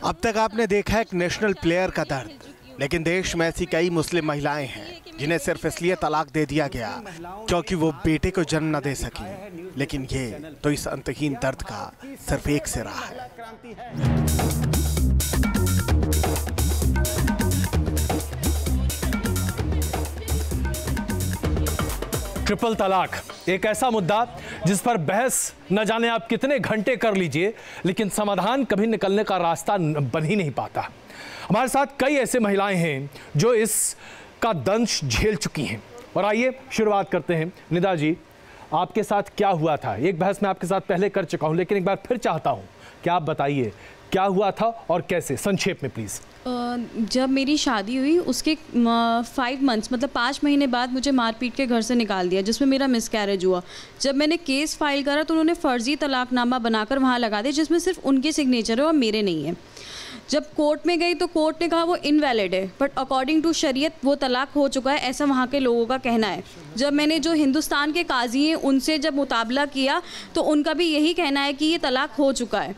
अब तक आपने देखा एक नेशनल प्लेयर का दर्द, लेकिन देश में ऐसी कई मुस्लिम महिलाएं हैं जिन्हें सिर्फ इसलिए तलाक दे दिया गया क्योंकि वो बेटे को जन्म न दे सकी। लेकिन ये तो इस अंतहीन दर्द का सिर्फ एक सिरा है। ट्रिपल तलाक एक ऐसा मुद्दा जिस पर बहस न जाने आप कितने घंटे कर लीजिए, लेकिन समाधान कभी निकलने का रास्ता बन ही नहीं पाता। हमारे साथ कई ऐसे महिलाएं हैं जो इसका दंश झेल चुकी हैं। और आइए शुरुआत करते हैं। निदा जी, आपके साथ क्या हुआ था? एक बहस मैं आपके साथ पहले कर चुका हूं, लेकिन एक बार फिर चाहता हूं कि आप बताइए क्या हुआ था और कैसे, संक्षेप में प्लीज़। जब मेरी शादी हुई उसके 5 मंथ्स मतलब 5 महीने बाद मुझे मारपीट के घर से निकाल दिया, जिसमें मेरा मिसकैरेज हुआ। जब मैंने केस फाइल करा तो उन्होंने फ़र्ज़ी तलाकनामा बनाकर वहाँ लगा दिया, जिसमें सिर्फ उनके सिग्नेचर है और मेरे नहीं है। जब कोर्ट में गई तो कोर्ट ने कहा वो इनवैलिड है, बट अकॉर्डिंग टू शरीयत वो तलाक हो चुका है, ऐसा वहाँ के लोगों का कहना है। जब मैंने जो हिंदुस्तान के काजी हैं उनसे जब मुताबला किया तो उनका भी यही कहना है कि ये तलाक हो चुका है।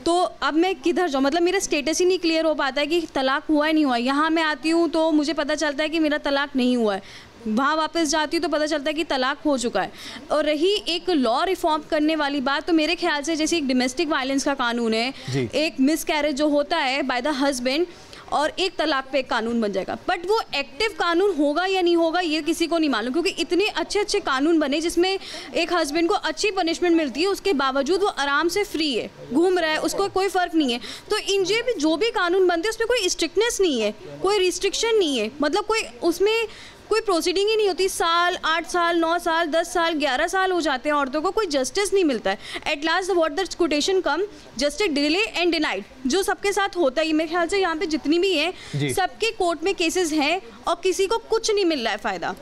तो अब मैं किधर जाऊँ? मतलब मेरा स्टेटस ही नहीं क्लियर हो पाता है कि तलाक हुआ है नहीं हुआ है। यहाँ मैं आती हूँ तो मुझे पता चलता है कि मेरा तलाक नहीं हुआ है, वहाँ वापस जाती हूँ तो पता चलता है कि तलाक हो चुका है। और रही एक लॉ रिफॉर्म करने वाली बात, तो मेरे ख्याल से जैसे एक डोमेस्टिक वायलेंस का कानून है, एक मिसकैरेज जो होता है बाय द हस्बैंड, और एक तलाक पे एक कानून बन जाएगा। बट वो एक्टिव कानून होगा या नहीं होगा ये किसी को नहीं मालूम, क्योंकि इतने अच्छे अच्छे कानून बने जिसमें एक हस्बैंड को अच्छी पनिशमेंट मिलती है, उसके बावजूद वो आराम से फ्री है, घूम रहा है, उसको कोई फ़र्क नहीं है। तो इन जो भी कानून बनते हैं उसमें कोई स्ट्रिक्टनेस नहीं है, कोई रिस्ट्रिक्शन नहीं है, मतलब कोई उसमें कोई प्रोसीडिंग ही नहीं होती। साल, 8 साल, 9 साल, 10 साल, 11 साल हो जाते हैं, औरतों को कोई जस्टिस नहीं मिलता है। At last what the quotation come, justice delay and denied, जो सबके साथ होता है। मेरे ख्याल से यहाँ पे जितनी भी हैं सबके कोर्ट में केसेस हैं और किसी को कुछ नहीं मिल रहा है फ़ायदा।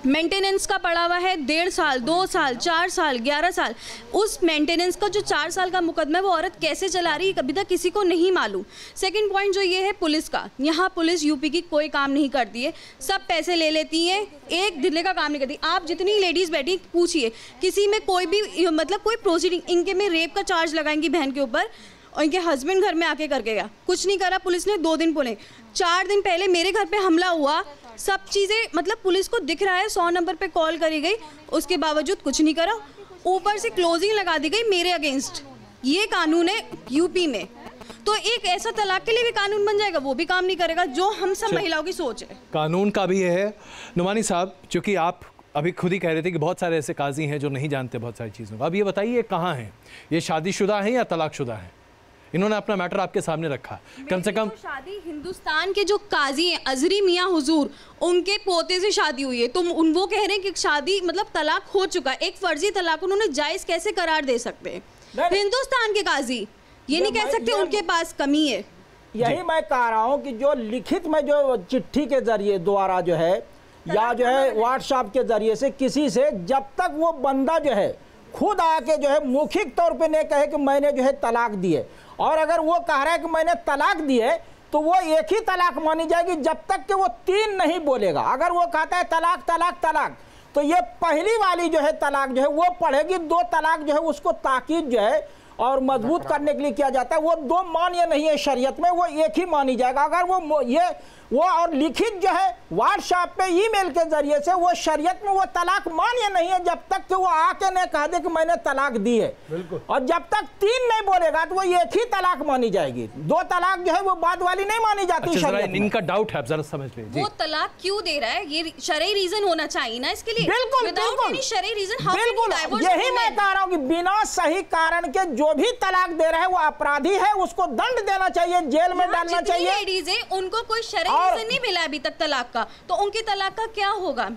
मेंटेनेंस का पड़ा हुआ है 1.5 साल, 2 साल, 4 साल, 11 साल। उस मेंटेनेंस का जो 4 साल का मुकदमा है वो औरत कैसे चला रही है कभी तक किसी को नहीं मालूम। सेकंड पॉइंट जो ये है पुलिस का, यहाँ पुलिस यूपी की कोई काम नहीं करती है, सब पैसे ले लेती हैं, एक दिल्ली का काम नहीं करती। आप जितनी लेडीज़ बैठी पूछिए, किसी में कोई भी मतलब कोई प्रोसीडिंग, इनके में रेप का चार्ज लगाएंगी बहन के ऊपर और इनके हस्बैंड घर में आके करके गया, कुछ नहीं करा पुलिस ने। 2 दिन पुणे, 4 दिन पहले मेरे घर पे हमला हुआ, सब चीज़ें मतलब पुलिस को दिख रहा है, 100 नंबर पे कॉल करी गई, उसके बावजूद कुछ नहीं करा। ऊपर से क्लोजिंग लगा दी गई मेरे अगेंस्ट। ये कानून है यूपी में, तो एक ऐसा तलाक के लिए भी कानून बन जाएगा, वो भी काम नहीं करेगा, जो हम सब महिलाओं की सोच है। कानून का भी है। नुमानी साहब, चूँकि आप अभी खुद ही कह रहे थे कि बहुत सारे ऐसे काजी हैं जो नहीं जानते बहुत सारी चीज़ों को, अब ये बताइए कहाँ हैं ये, शादीशुदा हैं या तलाकशुदा हैं? इन्होंने अपना मैटर आपके सामने रखा, कम से कम तो शादी हिंदुस्तान के जो काजी हैं अजरी मियाँ हुजूर, उनके पोते से शादी हुई है, तो वो कह रहे हैं कि शादी मतलब तलाक हो चुका है। एक फर्जी तलाक उन्होंने जायज़ कैसे करार दे सकते हैं हिंदुस्तान के काजी? ये नहीं कह सकते उनके पास कमी है। यही मैं कह रहा हूँ कि जो लिखित में जो चिट्ठी के जरिए द्वारा जो है या जो है व्हाट्सएप के जरिए से किसी से, जब तक वो बंदा जो है खुद आके जो है मौखिक तौर पे नहीं कहे कि मैंने जो है तलाक दी है, और अगर वो कह रहा है कि मैंने तलाक दी है तो वो एक ही तलाक मानी जाएगी जब तक कि वो 3 नहीं बोलेगा। अगर वो कहता है तलाक तलाक तलाक, तो ये पहली वाली जो है तलाक जो है वो पढ़ेगी, 2 तलाक जो है उसको ताकीद जो है और मजबूत करने के लिए किया जाता है, वो 2 मान्य नहीं है शरीयत में, वो एक ही मानी जाएगा। अगर वो और लिखित जो है व्हाट्सएप पे ईमेल के जरिए से वो शरीयत में वो तलाक मान्य नहीं है जब तक कि वो आके नहीं कह दे कि मैंने तलाक दी है। और जब तक 3 नहीं बोलेगा तो वो एक ही तलाक मानी जाएगी, 2 तलाक जो है वो बाद वाली नहीं मानी जाती। शरीयत में इनका डाउट है, जरा समझ लीजिए। वो तलाक क्यों दे रहा है, ये शरई रीजन होना चाहिए ना इसके लिए। बिल्कुल बिल्कुल शरई रीजन, बिल्कुल यही मैं कह रहा हूँ कि बिना सही कारण के जो भी तलाक दे रहा है वो अपराधी है, उसको दंड देना चाहिए, जेल में डालना चाहिए। लेडीज है उनको कोई शरई रीजन नहीं मिला अभी तक तलाक का, तो उनके तलाक का क्या होगा?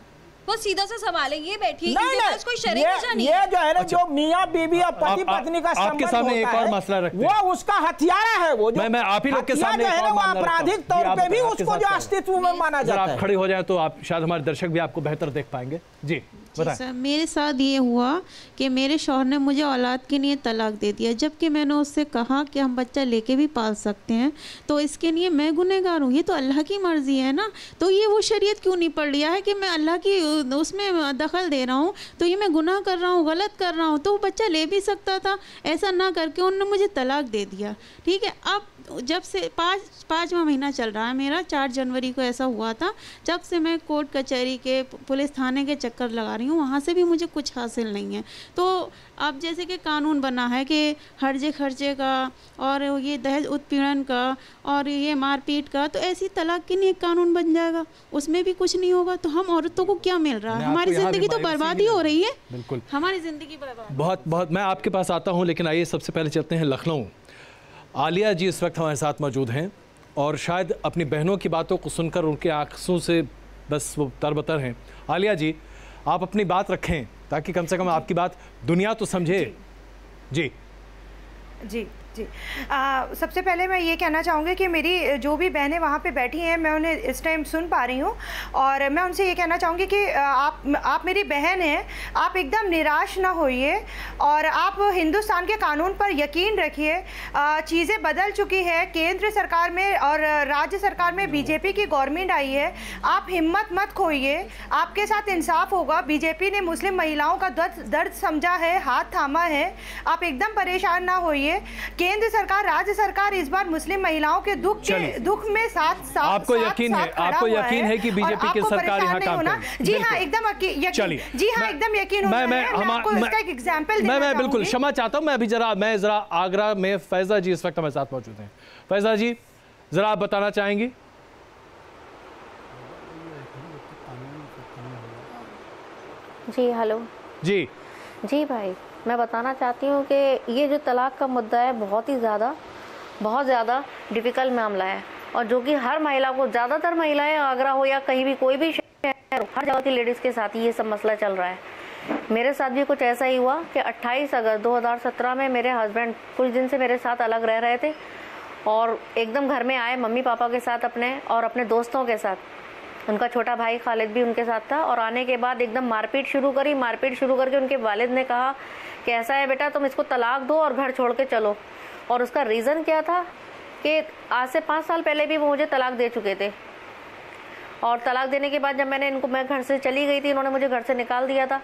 वो सीधा सा सवाल है, ये बैठी इनके पास कोई शरई वजह नहीं है। ये जो है ना जो मियाँ बीवी और पति पत्नी का आपके सामने एक और मसला रखते हैं, वो उसका हथियारा है, वो जो मैं आप ही लोग के सामने है वो आपराधिक तौर पे भी उसको जो अस्तित्व में माना जाता है। आप खड़े हो जाए तो आप शायद हमारे दर्शक भी आपको बेहतर देख पाएंगे। जी सर, मेरे साथ ये हुआ कि मेरे शौहर ने मुझे औलाद के लिए तलाक दे दिया, जबकि मैंने उससे कहा कि हम बच्चा लेके भी पाल सकते हैं, तो इसके लिए मैं गुनहगार हूँ? ये तो अल्लाह की मर्जी है ना, तो ये वो शरीयत क्यों नहीं पढ़ लिया है कि मैं अल्लाह की उसमें दखल दे रहा हूँ तो ये मैं गुनाह कर रहा हूँ, गलत कर रहा हूँ। तो वो बच्चा ले भी सकता था, ऐसा ना करके उन्होंने मुझे तलाक दे दिया। ठीक है, अब जब से पाँचवा महीना चल रहा है मेरा, 4 जनवरी को ऐसा हुआ था, जब से मैं कोर्ट कचहरी के पुलिस थाने के चक्कर लगा रही हूँ, वहाँ से भी मुझे कुछ हासिल नहीं है। तो अब जैसे कि कानून बना है कि हर्जे खर्चे का और ये दहेज उत्पीड़न का और ये मारपीट का, तो ऐसी तलाक के लिए एक कानून बन जाएगा, उसमें भी कुछ नहीं होगा। तो हम औरतों को क्या मिल रहा है? हमारी ज़िंदगी तो बर्बाद ही हो रही है। बिल्कुल, हमारी ज़िंदगी बर्बाद। बहुत बहुत मैं आपके पास आता हूँ, लेकिन आइए सबसे पहले चलते हैं लखनऊ। आलिया जी इस वक्त हमारे साथ मौजूद हैं और शायद अपनी बहनों की बातों को सुनकर उनके आंसू से बस वो तरबतर हैं। आलिया जी, आप अपनी बात रखें ताकि कम से कम आपकी बात दुनिया तो समझे। जी जी जी सबसे पहले मैं ये कहना चाहूँगी कि मेरी जो भी बहनें वहाँ पे बैठी हैं, मैं उन्हें इस टाइम सुन पा रही हूँ और मैं उनसे ये कहना चाहूँगी कि आप मेरी बहन हैं, आप एकदम निराश ना होइए और आप हिंदुस्तान के कानून पर यकीन रखिए। चीज़ें बदल चुकी है, केंद्र सरकार में और राज्य सरकार में बीजेपी की गवर्नमेंट आई है। आप हिम्मत मत खोइए, आपके साथ इंसाफ होगा। बीजेपी ने मुस्लिम महिलाओं का दर्द समझा है, हाथ थामा है। आप एकदम परेशान ना होइए। केंद्र सरकार, राज्य सरकार इस बार मुस्लिम महिलाओं के दुख में साथ आपको यकीन है कि बीजेपी की सरकार यहाँ काम करेगी? जी हाँ, एकदम यकीन। जी हाँ, एकदम यकीन। मैं बिल्कुल क्षमा चाहता हूँ। मैं जरा आगरा में फैजा जी इस वक्त हमारे साथ मौजूद हैं। फैजा जी, जरा आप बताना चाहेंगी? जी हेलो। जी भाई, मैं बताना चाहती हूँ कि ये जो तलाक का मुद्दा है बहुत ज़्यादा डिफ़िकल्ट मामला है और जो कि हर महिला को, ज़्यादातर महिलाएं आगरा हो या कहीं भी कोई भी शहर हो, हर जगह की लेडीज़ के साथ ही ये सब मसला चल रहा है। मेरे साथ भी कुछ ऐसा ही हुआ कि 28 अगस्त 2017 में मेरे हस्बैंड कुछ दिन से मेरे साथ अलग रह रहे थे और एकदम घर में आए मम्मी पापा के साथ अपने और अपने दोस्तों के साथ। उनका छोटा भाई खालिद भी उनके साथ था और आने के बाद एकदम मारपीट शुरू करके उनके वालिद ने कहा कि ऐसा है बेटा, तुम इसको तलाक दो और घर छोड़ के चलो। और उसका रीज़न क्या था कि आज से 5 साल पहले भी वो मुझे तलाक दे चुके थे और तलाक देने के बाद जब मैं घर से चली गई थी, इन्होंने मुझे घर से निकाल दिया था,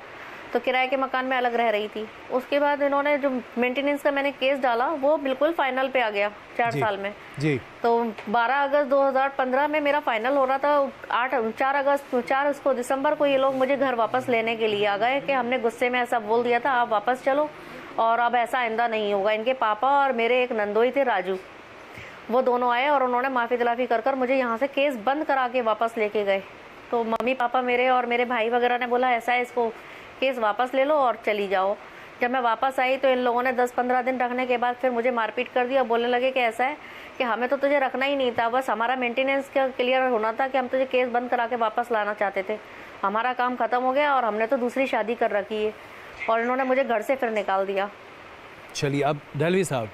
तो किराए के मकान में अलग रह रही थी। उसके बाद इन्होंने जो मेंटेनेंस का मैंने केस डाला वो बिल्कुल फाइनल पे आ गया 4 साल में। जी। तो 12 अगस्त 2015 में मेरा फाइनल हो रहा था। 4 दिसंबर को ये लोग मुझे घर वापस लेने के लिए आ गए कि हमने गुस्से में ऐसा बोल दिया था, आप वापस चलो और अब ऐसा आइंदा नहीं होगा। इनके पापा और मेरे एक नंदोई थे राजू, वो दोनों आए और उन्होंने माफ़ी तलाफ़ी कर मुझे यहाँ से केस बंद करा के वापस लेके गए। तो मम्मी पापा मेरे और मेरे भाई वगैरह ने बोला ऐसा है, इसको केस वापस ले लो और चली जाओ। जब मैं वापस आई तो इन लोगों ने 10-15 दिन रखने के बाद फिर मुझे मारपीट कर दिया। बोलने लगे कि ऐसा है कि हमें तो तुझे रखना ही नहीं था, बस हमारा मेंटेनेंस का क्लियर होना था कि हम तुझे केस बंद करा के वापस लाना चाहते थे। हमारा काम ख़त्म हो गया और हमने तो दूसरी शादी कर रखी है और इन्होंने मुझे घर से फिर निकाल दिया। चलिए, अब दहलवी साहब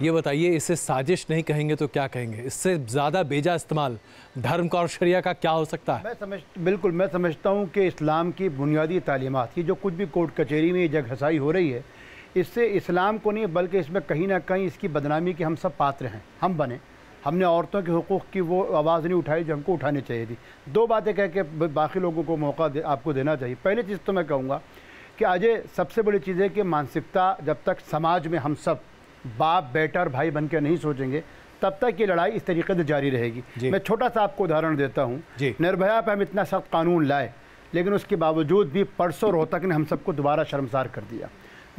ये बताइए, इसे साजिश नहीं कहेंगे तो क्या कहेंगे? इससे ज़्यादा बेजा इस्तेमाल धर्म का और शरिया का क्या हो सकता है? बिल्कुल मैं समझता हूँ कि इस्लाम की बुनियादी तालीमात की जो कुछ भी कोर्ट कचहरी में जग हसाई हो रही है, इससे इस्लाम को नहीं बल्कि इसमें कहीं ना कहीं इसकी बदनामी के हम सब पात्र हैं। हम बने, हमने औरतों के हुकूक़ की वो आवाज़ नहीं उठाई जो हमको उठानी चाहिए थी। 2 बातें कह के बाकी लोगों को मौका आपको देना चाहिए। पहली चीज़ तो मैं कहूँगा कि आज सबसे बड़ी चीज़ है कि मानसिकता जब तक समाज में हम सब बाप बेटा और भाई बन के नहीं सोचेंगे तब तक ये लड़ाई इस तरीके से जारी रहेगी। मैं छोटा सा आपको उदाहरण देता हूँ। निर्भया पर हम इतना सख्त कानून लाए लेकिन उसके बावजूद भी परसों रोहतक ने हम सबको दोबारा शर्मसार कर दिया।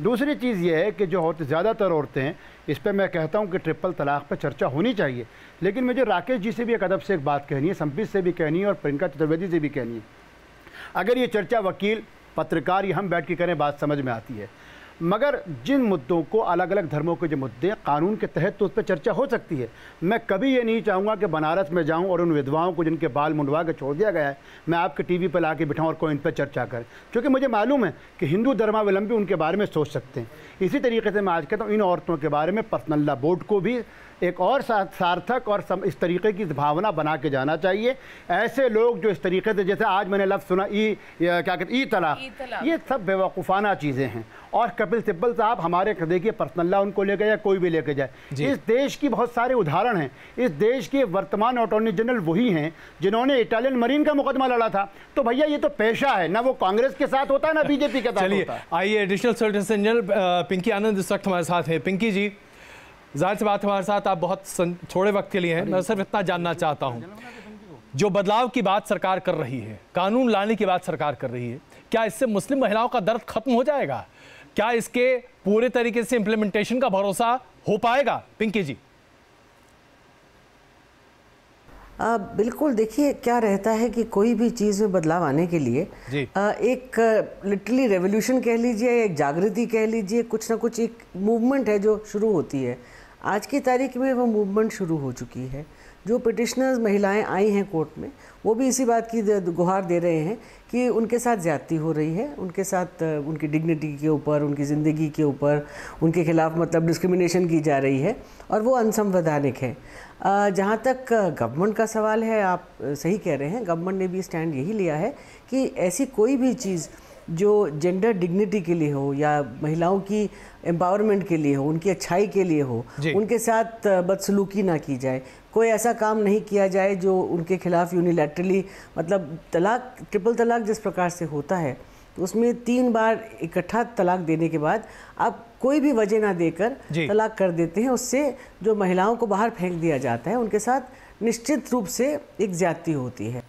दूसरी चीज़ ये है कि जो ज़्यादातर औरतें हैं, इस पर मैं कहता हूँ कि ट्रिपल तलाक पर चर्चा होनी चाहिए, लेकिन मुझे राकेश जी से भी एक अदब से एक बात कहनी है, संपीत से भी कहनी है और प्रियंका चतुर्वेदी से भी कहनी है। अगर ये चर्चा वकील, पत्रकार या हम बैठ के करें बात समझ में आती है, मगर जिन मुद्दों को अलग अलग धर्मों के जो मुद्दे कानून के तहत तो उस पर चर्चा हो सकती है। मैं कभी ये नहीं चाहूँगा कि बनारस में जाऊँ और उन विधवाओं को जिनके बाल मुंडवा के छोड़ दिया गया है, मैं आपके टीवी पर ला के बिठाऊँ और कोई इन पर चर्चा करे, क्योंकि मुझे मालूम है कि हिंदू धर्मावलंबी उनके बारे में सोच सकते हैं। इसी तरीके से मैं आज कहता हूँ इन औरतों के बारे में पर्सनल लॉ बोर्ड को भी एक और सार्थक और इस तरीके की भावना बना के जाना चाहिए। ऐसे लोग जो इस तरीके से, जैसे आज मैंने लफ्ज़ सुना क्या कहते ई तलाक, ये सब बेवकूफ़ाना चीज़ें हैं और कपिल सिब्बल साहब हमारे देखिए पर्सनल लॉ उनको लेके जाए, कोई भी लेके जाए, इस देश की बहुत सारे उदाहरण हैं। इस देश के वर्तमान अटॉर्नी जनरल वही हैं जिन्होंने इटालियन मरीन का मुकदमा लड़ा था। तो भैया ये तो पेशा है, ना वो कांग्रेस के साथ होता है ना बीजेपी के साथ होता है। आइए एडिशनल सोलिसिटर जनरल पिंकी आनंद इस वक्त हमारे साथ है। पिंकी जी, जाहिर सी बात हमारे साथ आप बहुत थोड़े वक्त के लिए हैं, मैं सिर्फ इतना जानना चाहता हूं, जो बदलाव की बात सरकार कर रही है, कानून लाने की बात सरकार कर रही है, क्या इससे मुस्लिम महिलाओं का दर्द खत्म हो जाएगा? क्या इसके पूरे तरीके से इंप्लीमेंटेशन का भरोसा हो पाएगा? पिंकी जी। बिल्कुल, देखिए क्या रहता है कि कोई भी चीज़ में बदलाव आने के लिए एक लिटरली रेवोल्यूशन कह लीजिए, एक जागृति कह लीजिए, कुछ ना कुछ एक मूवमेंट है जो शुरू होती है। आज की तारीख में वो मूवमेंट शुरू हो चुकी है। जो पिटिशनर्स महिलाएं आई हैं कोर्ट में, वो भी इसी बात की गुहार दे रहे हैं कि उनके साथ ज़्यादती हो रही है, उनके साथ उनकी डिग्निटी के ऊपर, उनकी ज़िंदगी के ऊपर, उनके खिलाफ मतलब डिस्क्रिमिनेशन की जा रही है और वो अनसंवैधानिक है। जहाँ तक गवर्नमेंट का सवाल है, आप सही कह रहे हैं, गवर्नमेंट ने भी स्टैंड यही लिया है कि ऐसी कोई भी चीज़ जो जेंडर डिग्निटी के लिए हो या महिलाओं की एम्पावरमेंट के लिए हो, उनकी अच्छाई के लिए हो, उनके साथ बदसलूकी ना की जाए। कोई ऐसा काम नहीं किया जाए जो उनके खिलाफ यूनिलैटरली, मतलब तलाक, ट्रिपल तलाक जिस प्रकार से होता है तो उसमें 3 बार इकट्ठा तलाक देने के बाद आप कोई भी वजह ना देकर तलाक कर देते हैं। उससे जो महिलाओं को बाहर फेंक दिया जाता है, उनके साथ निश्चित रूप से एक ज्यादती होती है।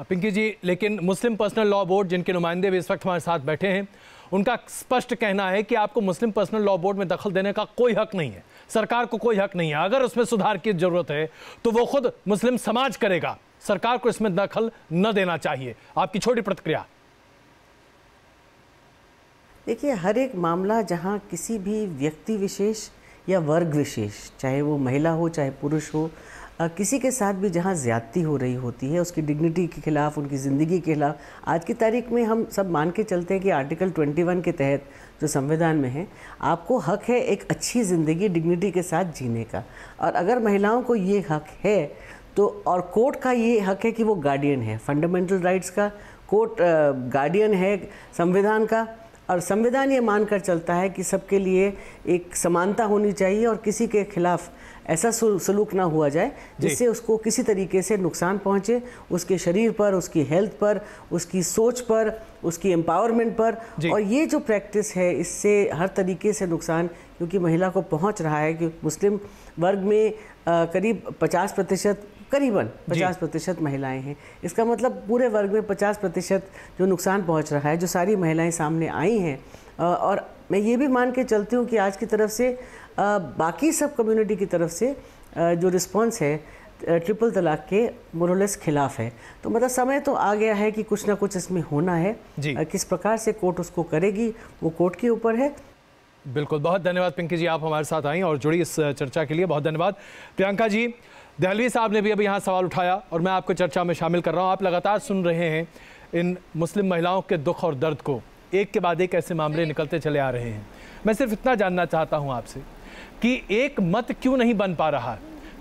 पिंकी जी, लेकिन मुस्लिम पर्सनल लॉ बोर्ड, जिनके नुमाइंदे भी इस वक्त हमारे साथ बैठे हैं, उनका स्पष्ट कहना है कि आपको मुस्लिम पर्सनल लॉ बोर्ड में दखल देने का कोई हक नहीं है, सरकार को कोई हक नहीं है। अगर उसमें सुधार की जरूरत है तो वो खुद मुस्लिम समाज करेगा, सरकार को इसमें दखल न देना चाहिए। आपकी छोटी प्रतिक्रिया। देखिए, हर एक मामला जहां किसी भी व्यक्ति विशेष या वर्ग विशेष, चाहे वो महिला हो चाहे पुरुष हो, किसी के साथ भी जहाँ ज़्यादती हो रही होती है, उसकी डिग्निटी के खिलाफ, उनकी ज़िंदगी के खिलाफ, आज की तारीख में हम सब मान के चलते हैं कि आर्टिकल 21 के तहत जो संविधान में है, आपको हक है एक अच्छी ज़िंदगी डिग्निटी के साथ जीने का। और अगर महिलाओं को ये हक है तो, और कोर्ट का ये हक है कि वो गार्डियन है फंडामेंटल राइट्स का, कोर्ट गार्डियन है संविधान का, और संविधान ये मानकर चलता है कि सबके लिए एक समानता होनी चाहिए और किसी के खिलाफ ऐसा सलूक ना हुआ जाए जिससे उसको किसी तरीके से नुकसान पहुंचे, उसके शरीर पर, उसकी हेल्थ पर, उसकी सोच पर, उसकी एम्पावरमेंट पर। और ये जो प्रैक्टिस है, इससे हर तरीके से नुकसान, क्योंकि महिला को पहुंच रहा है कि मुस्लिम वर्ग में करीब 50%, करीबन 50% महिलाएं हैं। इसका मतलब पूरे वर्ग में 50% जो नुकसान पहुंच रहा है, जो सारी महिलाएं सामने आई हैं। और मैं ये भी मान के चलती हूँ कि आज की तरफ से बाकी सब कम्युनिटी की तरफ से जो रिस्पांस है ट्रिपल तलाक के मोरलेस खिलाफ है। तो मतलब समय तो आ गया है कि कुछ ना कुछ इसमें होना है। किस प्रकार से कोर्ट उसको करेगी वो कोर्ट के ऊपर है। बिल्कुल, बहुत धन्यवाद पिंकी जी, आप हमारे साथ आई और जुड़ी इस चर्चा के लिए, बहुत धन्यवाद। प्रियंका जी, दहलवी साहब ने भी अभी यहाँ सवाल उठाया और मैं आपको चर्चा में शामिल कर रहा हूँ। आप लगातार सुन रहे हैं इन मुस्लिम महिलाओं के दुख और दर्द को, एक के बाद एक ऐसे मामले निकलते चले आ रहे हैं। मैं सिर्फ इतना जानना चाहता हूँ आपसे कि एक मत क्यों नहीं बन पा रहा,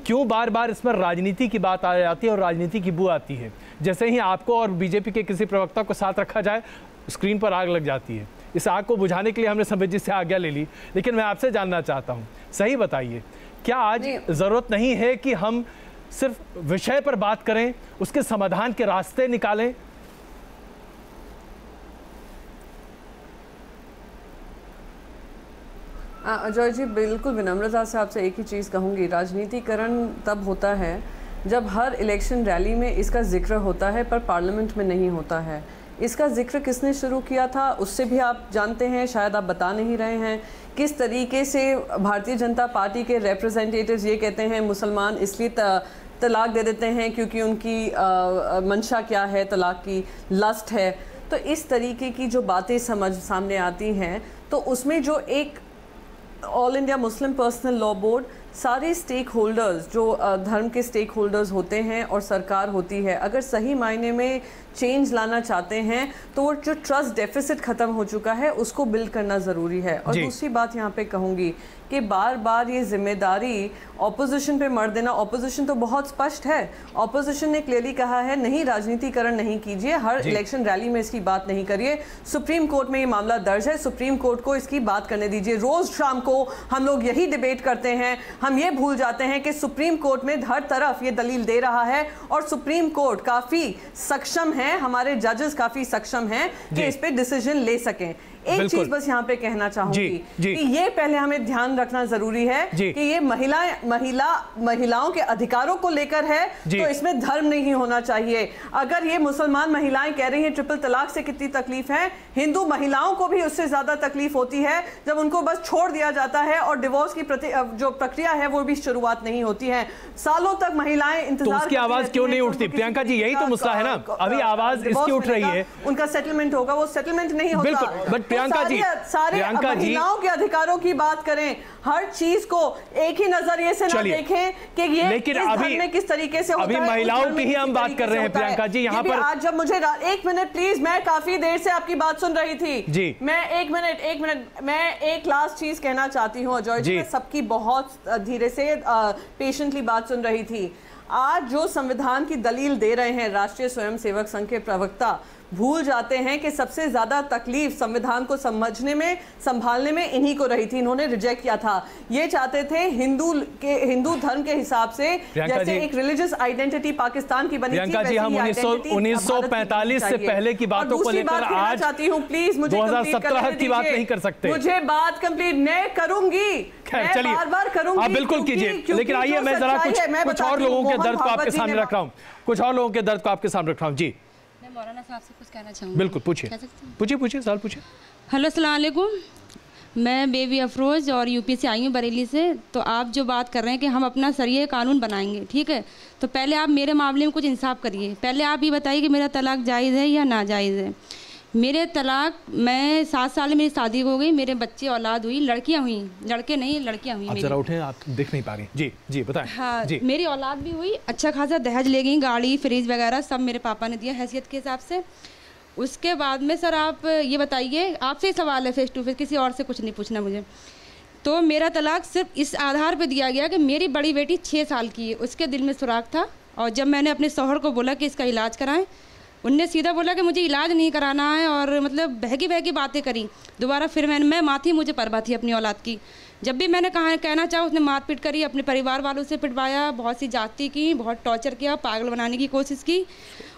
क्यों बार बार इसमें राजनीति की बात आ जाती है और राजनीति की बू आती है। जैसे ही आपको और बीजेपी के किसी प्रवक्ता को साथ रखा जाए, स्क्रीन पर आग लग जाती है। इस आग को बुझाने के लिए हमने संबित जी से आज्ञा ले ली, लेकिन मैं आपसे जानना चाहता हूँ, सही बताइए, क्या आज ज़रूरत नहीं है कि हम सिर्फ विषय पर बात करें, उसके समाधान के रास्ते निकालें? अजय जी, बिल्कुल विनम्रता से आपसे एक ही चीज़ कहूँगी, राजनीतिकरण तब होता है जब हर इलेक्शन रैली में इसका जिक्र होता है पर पार्लियामेंट में नहीं होता है। इसका जिक्र किसने शुरू किया था उससे भी आप जानते हैं, शायद आप बता नहीं रहे हैं। किस तरीके से भारतीय जनता पार्टी के रिप्रेजेंटेटिव्स ये कहते हैं मुसलमान इसलिए तलाक दे देते हैं क्योंकि उनकी मंशा क्या है, तलाक की लस्ट है। तो इस तरीके की जो बातें सामने आती हैं, तो उसमें जो एक all India Muslim personal law board सारे स्टेक होल्डर्स जो धर्म के स्टेक होल्डर्स होते हैं और सरकार होती है, अगर सही मायने में चेंज लाना चाहते हैं तो वो जो ट्रस्ट डेफिसिट ख़त्म हो चुका है उसको बिल्ड करना ज़रूरी है। और दूसरी बात यहाँ पे कहूँगी कि बार बार ये जिम्मेदारी ऑपोजिशन पे मर देना, ऑपोजिशन तो बहुत स्पष्ट है, ऑपोजिशन ने क्लियरली कहा है नहीं राजनीतिकरण नहीं कीजिए, हर इलेक्शन रैली में इसकी बात नहीं करिए, सुप्रीम कोर्ट में ये मामला दर्ज है, सुप्रीम कोर्ट को इसकी बात करने दीजिए। रोज़ शाम को हम लोग यही डिबेट करते हैं, हम ये भूल जाते हैं कि सुप्रीम कोर्ट में हर तरफ ये दलील दे रहा है और सुप्रीम कोर्ट काफ़ी सक्षम है, हमारे जजेस काफ़ी सक्षम हैं कि इस पे डिसीजन ले सकें। एक चीज बस यहाँ पे कहना चाहूंगी कि ये पहले हमें ध्यान रखना जरूरी है कि ये महिलाओं के अधिकारों को लेकर है, तो इसमें धर्म नहीं होना चाहिए। अगर ये मुसलमान महिलाएं कह रही हैं ट्रिपल तलाक से कितनी तकलीफ है, हिंदू महिलाओं को भी उससे ज्यादा तकलीफ होती है जब उनको बस छोड़ दिया जाता है और डिवोर्स की जो प्रक्रिया है वो भी शुरुआत नहीं होती है। सालों तक महिलाएं इंतजार, तो उसकी आवाज क्यों नहीं उठती? प्रियंका जी यही तो मसला है ना, अभी आवाज इसकी उठ रही है, उनका सेटलमेंट होगा, वो सेटलमेंट नहीं होता। प्रियंका जी, सारे महिलाओं के अधिकारों की बात करें, हर चीज को एक ही नजरिए से ना देखें कि ये लेकिन अभी में किस तरीके से होता अभी है, महिलाओं की ही हम बात कर रहे हैं प्रियंका जी यहाँ पर। आज जब मुझे एक मिनट प्लीज, मैं काफी देर से आपकी बात सुन रही थी जी, मैं एक मिनट मैं एक लास्ट चीज कहना चाहती हूँ अजय जी, मैं सबकी बहुत धीरे से पेशेंटली बात सुन रही थी। आज जो संविधान की दलील दे रहे हैं राष्ट्रीय स्वयंसेवक संघ के प्रवक्ता, भूल जाते हैं कि सबसे ज्यादा तकलीफ संविधान को समझने में, संभालने में इन्हीं को रही थी। इन्होंने रिजेक्ट किया था, ये चाहते थे हिंदू धर्म के हिसाब से जैसे एक रिलीजियस आइडेंटिटी पाकिस्तान की बनी थी, जी हम 1945 से पहले की बातों को लेकर आज चाहती हूँ, प्लीज मुझे 2017 की बात नहीं कर सकते, मुझे बात कंप्लीट नहीं करूंगी, चलिए बार करूंगी, आप बिल्कुल कीजिए, लेकिन आइए मैं जरा कुछ और लोगों के दर्द को आपके सामने रख रहा हूँ, कुछ और लोगों के दर्द को आपके सामने रख रहा हूँ। जी मौलाना साहब से कुछ कहना चाहूँगी। बिल्कुल पूछिए सवाल पूछिए। हेलो अस्सलाम वालेकुम, मैं बेबी अफरोज और यूपी से आई हूँ, बरेली से। तो आप जो बात कर रहे हैं कि हम अपना सरिया कानून बनाएंगे, ठीक है, तो पहले आप मेरे मामले में कुछ इंसाफ करिए। पहले आप ये बताइए कि मेरा तलाक जायज़ है या नाजायज़ है। मेरे तलाक, मैं 7 साल में मेरी शादी हो गई, मेरे बच्चे औलाद हुई, लड़कियां हुई, लड़के नहीं लड़कियां हुई। आप जरा उठें, आप देख नहीं पा रही। जी बताएं। हाँ जी। मेरी औलाद भी हुई, अच्छा खासा दहेज ले गई, गाड़ी फ्रिज वगैरह सब मेरे पापा ने दिया हैसियत के हिसाब से। उसके बाद में सर आप ये बताइए, आपसे ही सवाल है फेस टू फेस, किसी और से कुछ नहीं पूछना मुझे। तो मेरा तलाक सिर्फ इस आधार पर दिया गया कि मेरी बड़ी बेटी 6 साल की है, उसके दिल में सुराख था, और जब मैंने अपने शौहर को बोला कि इसका इलाज कराएं, उनने सीधा बोला कि मुझे इलाज नहीं कराना है, और मतलब बहकी बातें करी। दोबारा फिर मैं माँ मुझे परवाह थी अपनी औलाद की। जब भी मैंने कहना चाहा उसने मारपीट करी, अपने परिवार वालों से पिटवाया, बहुत सी जाति की, बहुत टॉर्चर किया, पागल बनाने की कोशिश की।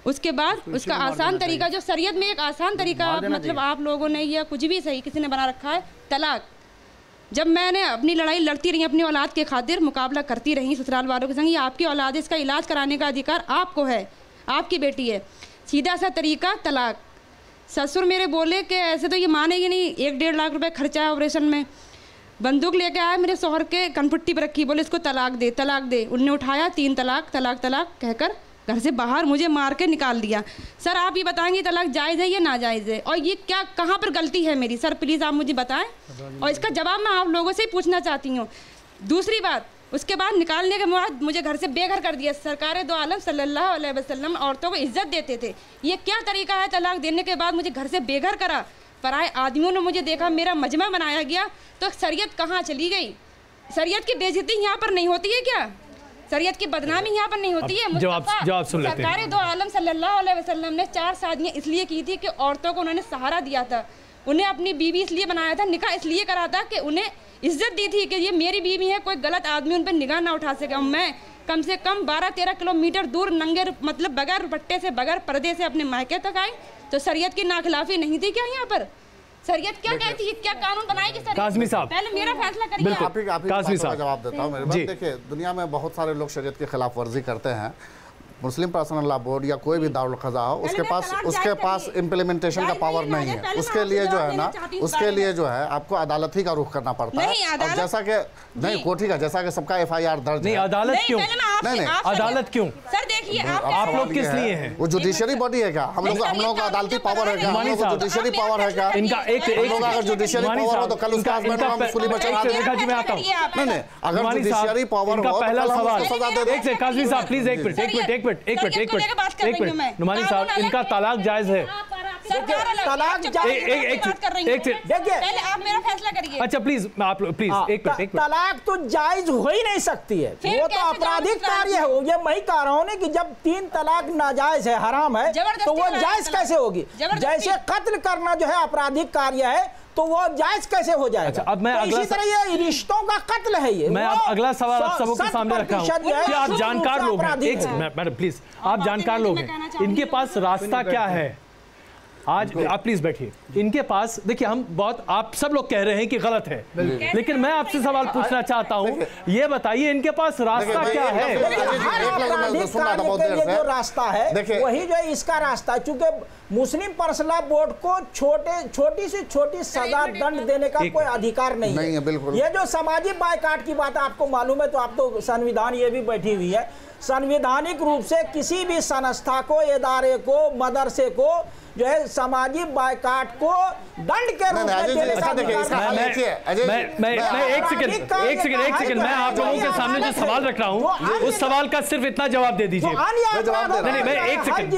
उसके बाद उसका आसान तरीका, जो शरीयत में एक आसान तरीका मतलब आप लोगों ने या कुछ भी सही किसी ने बना रखा है, तलाक। जब मैंने अपनी लड़ाई लड़ती रही अपनी औलाद के खातिर, मुकाबला करती रही ससुराल वालों के संग, ये आपकी औलाद है, इसका इलाज कराने का अधिकार आपको है, आपकी बेटी है, सीधा सा तरीका तलाक। ससुर मेरे बोले कि ऐसे तो ये मानेगी नहीं, 1-1.5 लाख रुपए खर्चा है ऑपरेशन में। बंदूक लेके आया, मेरे शौहर के कनपट्टी पर रखी, बोले इसको तलाक दे। उनने उठाया, 3 तलाक कहकर घर से बाहर मुझे मार के निकाल दिया। सर आप ये बताएंगे तलाक जायज़ है या नाजायज़ है, और ये क्या कहाँ पर गलती है मेरी? सर प्लीज़ आप मुझे बताएं, और इसका जवाब मैं आप लोगों से ही पूछना चाहती हूँ। दूसरी बात, उसके बाद निकालने के बाद मुझे घर से बेघर कर दिया। सरकार दो आलम सल्लल्लाहु अलैहि वसल्लम औरतों को इज्जत देते थे, ये क्या तरीका है? तलाक देने के बाद मुझे घर से बेघर करा, पराए आदमियों ने मुझे देखा, मेरा मजमा बनाया गया, तो शरीयत कहाँ चली गई? शरीयत की बेइज्जती यहाँ पर नहीं होती है क्या? शरीयत की बदनामी यहाँ पर नहीं होती है? जवाब सुन लेते हैं। सरकार दो आलम सल्लल्लाहु अलैहि वसल्लम ने 4 शादियाँ इसलिए की थी कि औरतों को उन्होंने सहारा दिया था, उन्हें अपनी बीवी इसलिए बनाया था, निकाह इसलिए करा था कि उन्हें इज्जत दी थी कि ये मेरी बीवी है, कोई गलत आदमी उन पर निगाह ना उठा सके। मैं कम से कम 12-13 किलोमीटर दूर नंगे मतलब बगैर दुपट्टे से, बगैर पर्दे से अपने मायके तक आई, तो शरीयत की नाखिलाफी नहीं थी क्या यहाँ पर? शरीयत क्या कहती है, क्या कानून बनाएगी शरीयत? काज़मी साहब पहले मेरा फैसला करिए। काज़मी साहब जवाब देता हूँ। मेरे बात देखिए, दुनिया में बहुत सारे लोग शरीयत की खिलाफ वर्जी करते हैं। मुस्लिम पर्सनल लॉ बोर्ड या कोई भी दारुल क़ज़ा हो, उसके पास इम्प्लीमेंटेशन का पावर नहीं है। उसके लिए जो है ना, उसके लिए जो है आपको अदालत ही का रुख करना पड़ता है। और जैसा कि नहीं कोर्ट ही का, जैसा कि सबका FIR दर्ज है। अदालत क्यों? नहीं अदालत क्यों? आप लोग किस लिए हैं? वो जुडिशरी बॉडी है क्या? हम लोगों का अदालती पावर है क्या? हम लोग को जुडिशरी पावर है क्या? इनका एक अगर जुडिशरी पावर हो तो कल उसका हस्बैंड हम स्कूली बच्चा जी मैं आता हूं। नहीं, अगर जुडिशरी पावर हो इनका पहला तो सवाल सजा दे दे। एक सेकंड काज़मी साहब प्लीज एक मिनट नुमानी साहब, इनका तलाक जायज है? तलाक पहले आप मेरा फैसला करिए। अच्छा प्लीज आप प्लीज एक मिनट तलाक तो जायज हो ही नहीं सकती है, वो तो आपराधिक कार्य है। ये मैं कह रहा हूँ ना कि जब 3 तलाक नाजायज है, हराम है, तो वो जायज कैसे होगी? जैसे कत्ल करना जो है आपराधिक कार्य है, तो वो जायज कैसे हो जाएगा? अच्छा, अब मैं इसी तरह ये रिश्तों का कत्ल है। ये मैं अब अगला सवाल आप सबके सामने रखा हूँ कि आप जानकार लोग हैं। एक मैडम प्लीज, आप जानकार लोग हैं, इनके पास रास्ता क्या है? आज आप प्लीज बैठिए। इनके पास देखिए, हम बहुत आप सब लोग कह रहे हैं कि गलत है, लेकिन मैं आपसे सवाल पूछना चाहता हूं, ये बताइए इनके पास रास्ता क्या है? जो रास्ता है वही जो है इसका रास्ता, चूंकि मुस्लिम पर्सनल बोर्ड को छोटी से छोटी सजा दंड देने का कोई अधिकार नहीं है। बिल्कुल। ये जो सामाजिक बायकाट की बात आपको मालूम है, तो आप तो संविधान ये भी बैठी हुई है, संवैधानिक रूप से किसी भी संस्था को, इदारे को, मदरसे को जो है सामाजिक बायकाट को दंड के रूप में देने का मैं एक सेकंड मैं आप लोगों के सामने जो सवाल रख रहा हूं उस सवाल का सिर्फ इतना जवाब दे दीजिए। नहीं मैं एक सेकंड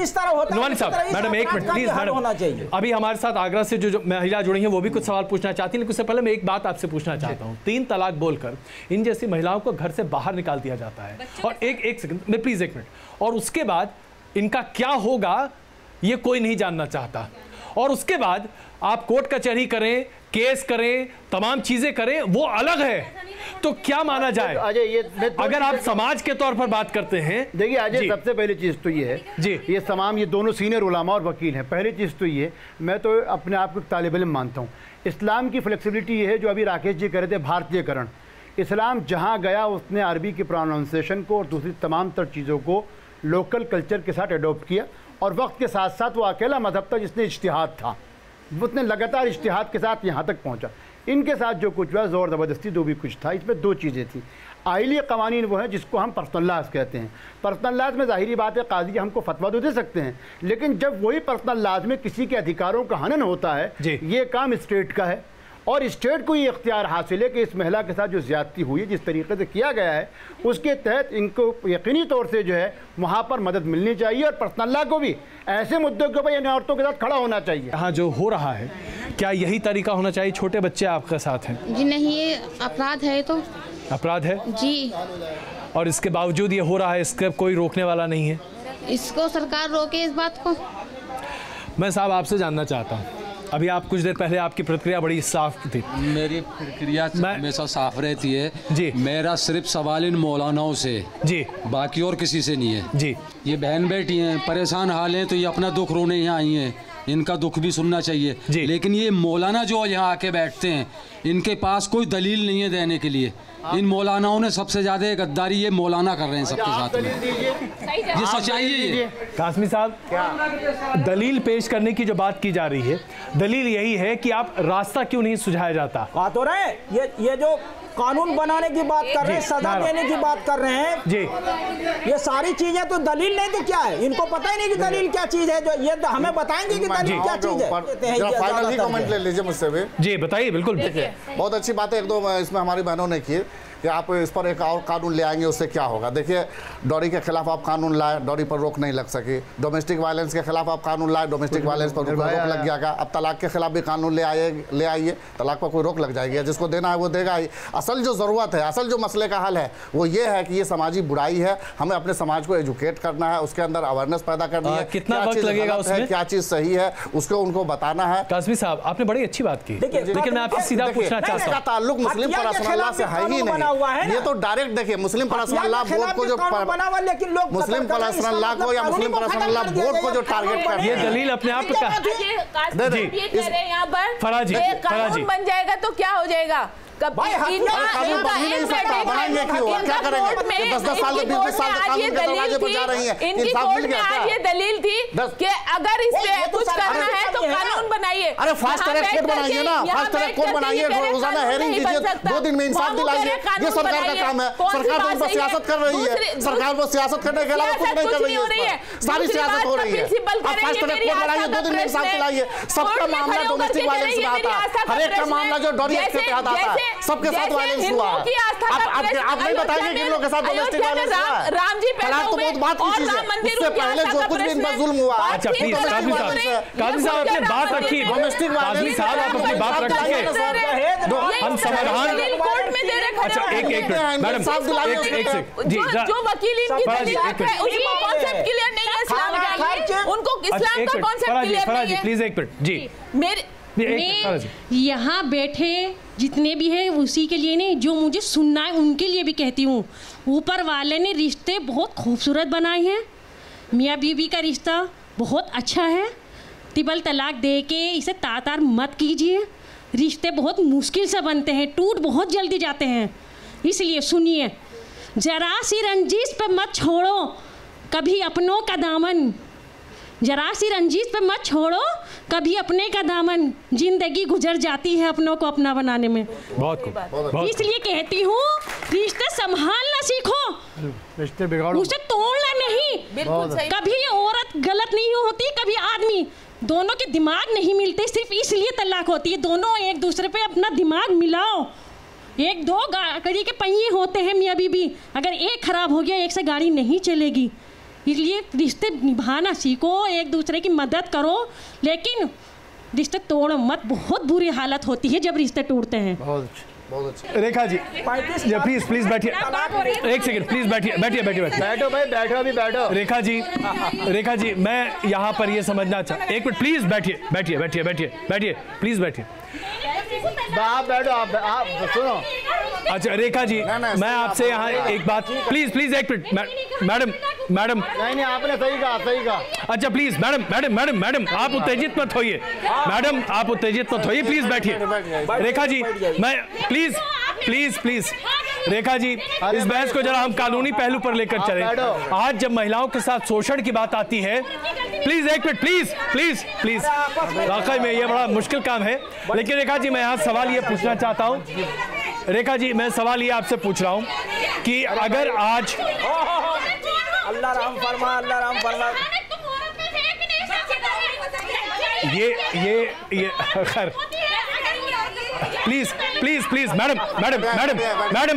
नुमानी साहब, मैडम एक मिनट प्लीज। मैडम अभी हमारे साथ आगरा से जो महिला जुड़ी हैं वो भी कुछ सवाल पूछना चाहती हैं, लेकिन उससे पहले मैं एक बात आपसे पूछना चाहता हूँ। 3 तलाक बोलकर इन जैसी महिलाओं को घर से बाहर निकाल दिया जाता है, और एक सेकंड में प्लीज एक मिनट, और उसके बाद इनका क्या होगा ये कोई नहीं जानना चाहता, और उसके बाद आप कोर्ट कचहरी करें, केस करें, तमाम चीजें करें, वो अलग है। तो क्या माना जाए? अगर आप समाज के तौर पर बात करते हैं, देखिए अजय, सबसे पहली चीज तो ये है जी, ये तमाम ये दोनों सीनियर उलामा और वकील हैं। पहली चीज तो ये, मैं तो अपने आप को तालिब इल्म मानता हूँ। इस्लाम की फ्लेक्सिबिलिटी ये है, जो अभी राकेश जी कह रहे थे, भारतीयकरण। इस्लाम जहाँ गया उसने अरबी की प्रोनाउंसिएशन को और दूसरी तमाम तर चीज़ों को लोकल कल्चर के साथ अडोप्ट किया, और वक्त के साथ साथ वो अकेला मजहब था जिसने इज्तिहाद था, उसने लगातार इज्तिहाद के साथ यहाँ तक पहुँचा। इनके साथ जो कुछ हुआ ज़ोर ज़बरदस्ती जो भी कुछ था, इसमें 2 चीज़ें थी। आइली कवानीन वो है जिसको हम पर्सनल लॉज कहते हैं। पर्सनल लॉज में जाहिरी बात है काजी हमको फतवा तो दे सकते हैं, लेकिन जब वही पर्सनल लॉज में किसी के अधिकारों का हनन होता है, ये काम स्टेट का है, और स्टेट को ये इख्तियार हासिल है कि इस महिला के साथ जो ज्यादती हुई है, जिस तरीके से किया गया है, उसके तहत इनको यकीनी तौर से जो है वहाँ पर मदद मिलनी चाहिए, और पर्सनल लॉ को भी ऐसे मुद्दों के ऊपर इन औरतों के साथ खड़ा होना चाहिए। हाँ, जो हो रहा है क्या यही तरीका होना चाहिए? छोटे बच्चे आपके साथ हैं जी? नहीं, ये अपराध है। तो अपराध है जी, और इसके बावजूद ये हो रहा है, इसका कोई रोकने वाला नहीं है। इसको सरकार रोके इस बात को। मैं साहब आपसे जानना चाहता हूँ, अभी आप कुछ देर पहले आपकी प्रतिक्रिया बड़ी साफ थी। मेरी प्रतिक्रिया हमेशा साफ रहती है जी। मेरा सिर्फ सवाल इन मौलानाओं से जी, बाकी और किसी से नहीं है जी। ये बहन बेटी हैं, परेशान हाल हैं, तो ये अपना दुख रोने यहाँ आई हैं, इनका दुख भी सुनना चाहिए जी। लेकिन ये मौलाना जो यहाँ आके बैठते हैं, इनके पास कोई दलील नहीं है देने के लिए। इन मौलानाओं ने सबसे ज्यादा गद्दारी ये मौलाना कर रहे हैं सबके साथ में, ये सच्चाई है। ये काज़मी साहब, दलील पेश करने की जो बात की जा रही है, दलील यही है कि आप रास्ता क्यों नहीं सुझाया जाता। बात हो रहा है ये जो कानून बनाने की बात कर रहे हैं, सजा देने की बात कर रहे हैं जी, ये सारी चीजें तो दलील नहीं तो क्या है? इनको पता ही नहीं कि दलील क्या चीज है, जो ये हमें बताएंगे कि दलील क्या चीज है। फाइनली कमेंट ले लीजिए मुझसे भी जी, बताइए। बिल्कुल, देखिए बहुत अच्छी बात है, 1-2 इसमें हमारी बहनों ने की कि आप इस पर एक और कानून ले आएंगे, उससे क्या होगा। देखिए, डॉरी के खिलाफ आप कानून लाए, डॉरी पर रोक नहीं लग सकी। डोमेस्टिक वायलेंस के खिलाफ आप कानून लाए, डोमेस्टिक वायलेंस पर रोक लग गया। अब तलाक के खिलाफ भी कानून ले आइए, तलाक पर कोई रोक लग जाएगी। जिसको देना है वो देगा ही। असल जो ज़रूरत है, असल जो मसले का हल है वो ये है कि ये समाजी बुराई है, हमें अपने समाज को एजुकेट करना है, उसके अंदर अवेयरनेस पैदा करनी है। कितना वक्त लगेगा उसमें, क्या चीज़ सही है, उसको उनको बताना है। काज़मी साहब, आपने बड़ी अच्छी बात की, लेकिन मैं आपसे सीधा पूछना चाहता हूँ, इसका ताल्लुक मुस्लिम पर्सनल से है ही नहीं। ये तो डायरेक्ट देखिए, मुस्लिम पर्सनल लॉ बोर्ड को जो मुस्लिम पर्सनल लॉ को या मुस्लिम पर्सनल लॉ बोर्ड को जो टारगेट कर, ये दलील अपने आप यहाँ पर फराजी बन जाएगा तो क्या हो जाएगा? बनाएंगे क्यों, क्या करेंगे? 10-10 साल 20-20 साल तक कानून के दरवाजे पर जा रही है। इंसाफ मिल गया क्या? ये दलील थी कि अगर इसमें कुछ करना है तो कानून बनाइए। अरे फास्ट ट्रैक कोर्ट बनाइए ना, फास्ट ट्रैक कोर्ट बनाइए, रोजाना हेयरिंग कीजिए, 2 दिन में इंसाफ दिलाइए। ये सरकार का काम है। सरकार तो उस पर सियासत कर रही है, सरकार वो सियासत करने के अलावा कुछ नहीं कर रही है, सारी सियासत हो रही है। अब फास्ट ट्रैक कोर्ट बनाइए, 2 दिन में इंसाफ दिलाइए। सबका मामला डोमेस्टिक वायलेंस में आता है, हर एक का मामला जो डॉरी एक्ट के तहत आता है, सबके साथ वायलेंस हुआ है। आप नहीं बताएंगे किन लोगों के साथ डोमेस्टिक वायलेंस हुआ है? राम जी तलाक तो बहुत बात की चीज है, उससे पहले जो कुछ भी इन पर जुल्म हुआ। अच्छा प्लीज काजी साहब अपनी बात रखिए, डोमेस्टिक काजी साहब आप अपनी बात रखिए, हम समाधान। अच्छा एक मैडम एक जी, जो वकील इनकी दलील है उनको कॉन्सेप्ट क्लियर नहीं है इस्लाम का, उनको इस्लाम का कॉन्सेप्ट क्लियर नहीं है। प्लीज एक मिनट जी, मैं यहाँ बैठे जितने भी हैं उसी के लिए नहीं, जो मुझे सुनना है उनके लिए भी कहती हूँ। ऊपर वाले ने रिश्ते बहुत खूबसूरत बनाए हैं, मियाँ बीवी का रिश्ता बहुत अच्छा है। तिबल तलाक दे के इसे तार मत कीजिए, रिश्ते बहुत मुश्किल से बनते हैं, टूट बहुत जल्दी जाते हैं। इसलिए सुनिए, जरा सी रंजिश पे मत छोड़ो कभी अपनों का दामन, जरा सी रंजिश पे मत छोड़ो कभी अपने का दामन, जिंदगी गुजर जाती है अपनों को अपना बनाने में। बहुत इसलिए कहती हूँ रिश्ते संभालना सीखो, रिश्ते बिगाड़ो, उसे तोड़ना नहीं। कभी औरत गलत नहीं होती, कभी आदमी, दोनों के दिमाग नहीं मिलते, सिर्फ इसलिए तलाक होती है। दोनों एक दूसरे पे अपना दिमाग मिलाओ, 1-2 गाड़ी के पहिए होते हैं मियाँ बीबी, अगर एक खराब हो गया एक से गाड़ी नहीं चलेगी। इसलिए रिश्ते निभाना सीखो, एक दूसरे की मदद करो, लेकिन रिश्ते तोड़ो मत। बहुत बुरी हालत होती है जब रिश्ते टूटते हैं। बहुत अच्छा। रेखा जी प्लीज बैठिए, एक सेकंड प्लीज बैठिए बैठो भाई, बैठो अभी बैठो। रेखा जी मैं यहाँ पर ये समझना चाहता, एक मिनट प्लीज बैठिए प्लीज बैठिए। आप बैठो, आप सुनो। अच्छा रेखा जी मैं आपसे यहाँ एक बात, प्लीज एक मिनट मैडम नहीं आपने सही कहा। अच्छा प्लीज मैडम आप उत्तेजित मत होइए, प्लीज बैठिए। रेखा जी मैं प्लीज रेखा जी इस बहस को जरा हम कानूनी पहलू पर लेकर चले। आज जब महिलाओं के साथ शोषण की बात आती है, प्लीज एक मिनट प्लीज वाकई में ये बड़ा मुश्किल काम है। लेकिन रेखा जी मैं यहाँ सवाल ये पूछना चाहता हूँ, रेखा जी मैं सवाल ये आपसे पूछ रहा हूँ कि अगर आज अल्लाह राम फरमा ये खैर प्लीज मैडम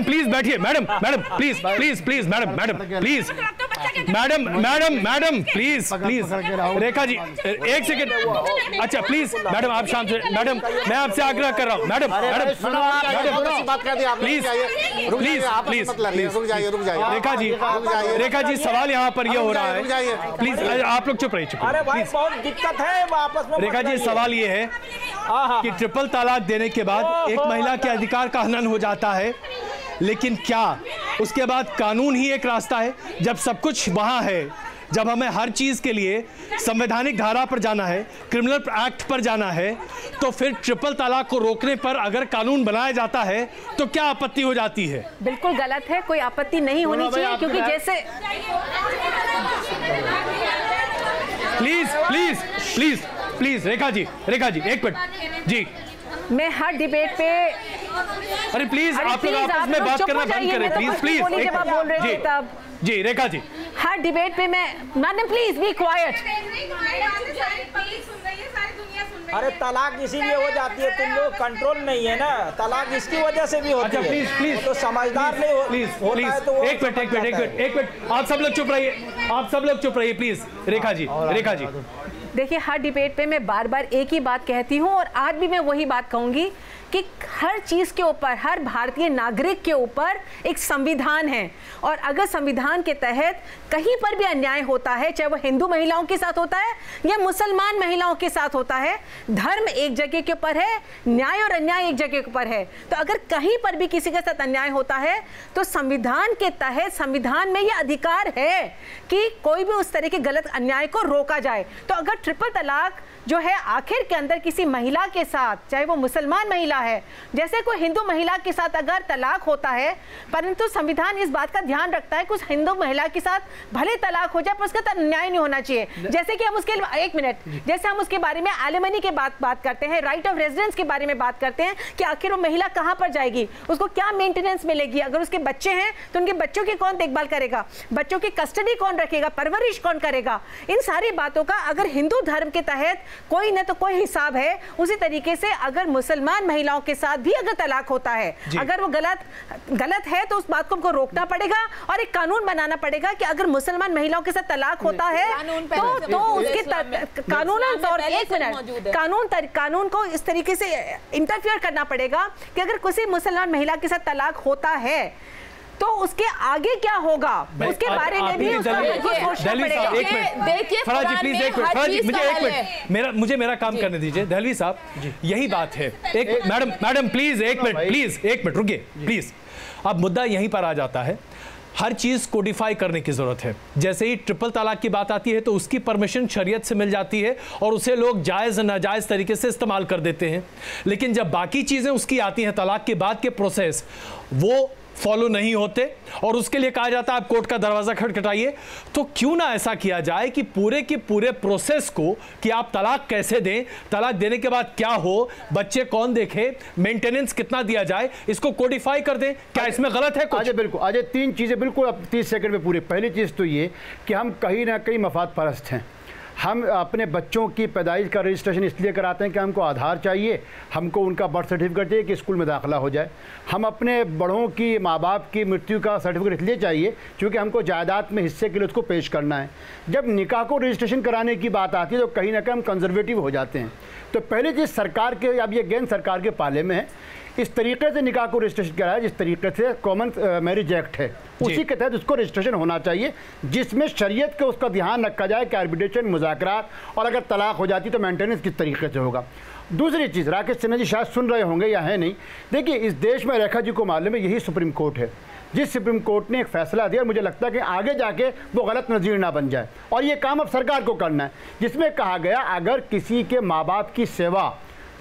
प्लीज बैठिए, मैडम प्लीज रेखा जी एक सेकंड। अच्छा प्लीज मैडम आप शांत, मैडम मैं आपसे आग्रह कर रहा हूँ, मैडम प्लीज रेखा जी सवाल यहाँ पर ये हो रहा है, प्लीज आप लोग चुप रहिए। बहुत दिक्कत है आपस में। रेखा जी सवाल ये है कि ट्रिपल तलाक देने के बाद एक महिला के अधिकार का हनन हो जाता है, लेकिन क्या उसके बाद कानून ही एक रास्ता है? जब सब कुछ वहां है, जब हमें हर चीज के लिए संवैधानिक धारा पर जाना है, क्रिमिनल एक्ट पर जाना है, तो फिर ट्रिपल तलाक को रोकने पर अगर कानून बनाया जाता है तो क्या आपत्ति हो जाती है? बिल्कुल गलत है, कोई आपत्ति नहीं होनी चाहिए, क्योंकि जैसे प्लीज रेखा जी एक मिनट जी, मैं हर डिबेट पे अरे प्लीज आप लोग आपस में बात करना बंद करें, प्लीज जी रेखा जी हर डिबेट पे मैडम प्लीज बी क्वाइट। अरे तलाक इसीलिए हो जाती है, तुम लोग कंट्रोल नहीं है ना, तलाक इसकी वजह से भी होती है। प्लीज तो समझदार नहीं हो, प्लीज एक मिनट आप सब लोग चुप रहिए प्लीज। रेखा जी देखिए हर डिबेट पे मैं बार बार एक ही बात कहती हूँ, और आज भी मैं वही बात कहूँगी कि हर चीज़ के ऊपर, हर भारतीय नागरिक के ऊपर एक संविधान है, और अगर संविधान के तहत कहीं पर भी अन्याय होता है, चाहे वो हिंदू महिलाओं के साथ होता है या मुसलमान महिलाओं के साथ होता है, धर्म एक जगह के ऊपर है, न्याय और अन्याय एक जगह के ऊपर है। तो अगर कहीं पर भी किसी के साथ अन्याय होता है तो संविधान के तहत, संविधान में यह अधिकार है कि कोई भी उस तरह के गलत अन्याय को रोका जाए। तो अगर ट्रिपल तलाक जो है आखिर के अंदर किसी महिला के साथ, चाहे वो मुसलमान महिला है, जैसे कोई हिंदू महिला के साथ अगर तलाक होता है, परंतु संविधान इस बात का ध्यान रखता है कि उस हिंदू महिला के साथ भले तलाक हो जाए पर उसका न्याय नहीं होना चाहिए। जैसे कि हम उसके एक मिनट, जैसे हम उसके बारे में एलिमनी के बात करते हैं, राइट ऑफ रेजिडेंस के बारे में बात करते हैं कि आखिर वो महिला कहाँ पर जाएगी, उसको क्या मेंटेनेंस मिलेगी, अगर उसके बच्चे हैं तो उनके बच्चों की कौन देखभाल करेगा, बच्चों की कस्टडी कौन रखेगा, परवरिश कौन करेगा, इन सारी बातों का अगर हिंदू धर्म के तहत कोई न तो कोई हिसाब है, उसी तरीके से अगर मुसलमान महिलाओं के साथ भी अगर तलाक होता है, अगर वो गलत है तो उस बात को हमको रोकना पड़ेगा और एक कानून बनाना पड़ेगा कि अगर मुसलमान महिलाओं के साथ तलाक होता है तो उसके कानून को इस तरीके से इंटरफियर करना पड़ेगा कि अगर किसी मुसलमान महिला के साथ तलाक होता है तो उसके आगे क्या होगा, उसके बारे में भी मुझे मेरा काम करने दीजिए। दहलवी साहब, यही बात है। एक मैडम प्लीज एक मिनट रुकिए प्लीज। अब मुद्दा यहीं पर आ जाता है, हर चीज कोडिफाई करने की जरूरत है। जैसे ही ट्रिपल तलाक की बात आती है तो उसकी परमिशन शरीयत से मिल जाती है और उसे लोग जायज नाजायज तरीके से इस्तेमाल कर देते हैं, लेकिन जब बाकी चीजें उसकी आती हैं, तलाक के बाद के प्रोसेस वो फॉलो नहीं होते और उसके लिए कहा जाता है आप कोर्ट का दरवाजा खटखटाइए। तो क्यों ना ऐसा किया जाए कि पूरे के पूरे प्रोसेस को, कि आप तलाक कैसे दें, तलाक देने के बाद क्या हो, बच्चे कौन देखे, मेंटेनेंस कितना दिया जाए, इसको कोडिफाई कर दें। क्या इसमें गलत है कुछ? बिल्कुल आज 3 चीजें बिल्कुल 30 सेकंड में पूरी। पहली चीज तो ये कि हम कहीं ना कहीं मफाद परस्त हैं। हम अपने बच्चों की पैदाइश का रजिस्ट्रेशन इसलिए कराते हैं कि हमको आधार चाहिए, हमको उनका बर्थ सर्टिफिकेट चाहिए कि स्कूल में दाखिला हो जाए। हम अपने बड़ों की, माँ बाप की मृत्यु का सर्टिफिकेट इसलिए चाहिए क्योंकि हमको जायदाद में हिस्से के लिए उसको पेश करना है। जब निकाह को रजिस्ट्रेशन कराने की बात आती है तो कहीं ना कहीं हम कंजर्वेटिव हो जाते हैं। तो पहली चीज़ सरकार के, अब ये गेंद सरकार के पाले में है, इस तरीके से निकाह को रजिस्ट्रेशन कराया जिस तरीके से कॉमन मैरिज एक्ट है उसी के तहत उसको रजिस्ट्रेशन होना चाहिए, जिसमें शरीयत के उसका ध्यान रखा जाए कि आर्बिट्रेशन, मुज़ाकरात और अगर तलाक हो जाती तो मेंटेनेंस किस तरीके से होगा। दूसरी चीज़, राकेश सिन्हा जी शायद सुन रहे होंगे या है नहीं, देखिए इस देश में रेखा जी को मालूम है यही सुप्रीम कोर्ट है जिस सुप्रीम कोर्ट ने एक फैसला दिया, मुझे लगता है कि आगे जाके वो गलत नज़ीर ना बन जाए और ये काम अब सरकार को करना है, जिसमें कहा गया अगर किसी के माँ बाप की सेवा